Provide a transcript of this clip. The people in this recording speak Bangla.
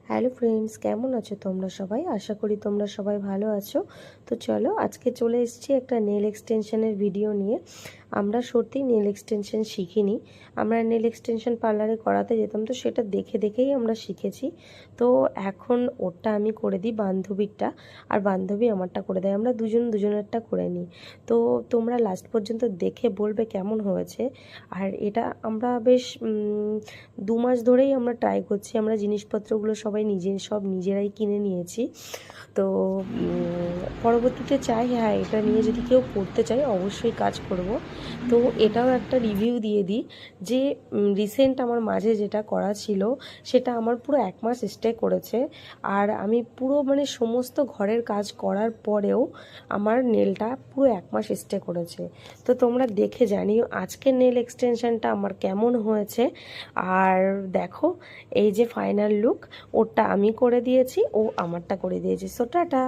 হ্যালো ফ্রেন্ডস, কেমন আছো তোমরা সবাই? আশা করি তোমরা সবাই ভালো আছো। তো চলো, আজকে চলে এসেছি একটা নেল এক্সটেনশনের ভিডিও নিয়ে। আমরা সত্যিই নেল এক্সটেনশন শিখিনি। আমরা নেল এক্সটেনশন পার্লারে করাতে যেতাম, তো সেটা দেখে দেখেই আমরা শিখেছি। তো এখন ওরটা আমি করে দিই, বান্ধবীরটা, আর বান্ধবী আমারটা করে দেয়। আমরা দুজন দুজনেরটা করে নিই। তো তোমরা লাস্ট পর্যন্ত দেখে বলবে কেমন হয়েছে। আর এটা আমরা বেশ 2 মাস ধরেই আমরা ট্রাই করছি। আমরা জিনিসপত্রগুলো সবাই নিজেরাই কিনে নিয়েছি। তো পরবর্তীতে চাই, হ্যাঁ, এটা নিয়ে যদি কেউ করতে চায় অবশ্যই কাজ করব। তো এটাও একটা রিভিউ দিয়ে দিই যে রিসেন্ট আমার মাঝে যেটা করা ছিল সেটা আমার পুরো 1 মাস স্টে করেছে। আর আমি পুরো মানে সমস্ত ঘরের কাজ করার পরেও আমার নেলটা পুরো 1 মাস স্টে করেছে। তো তোমরা দেখে জানিও আজকের নেল এক্সটেনশনটা আমার কেমন হয়েছে। আর দেখো, এই যে ফাইনাল লুক, ওরটা আমি করে দিয়েছি, ও আমারটা করে দিয়েছে। So tata.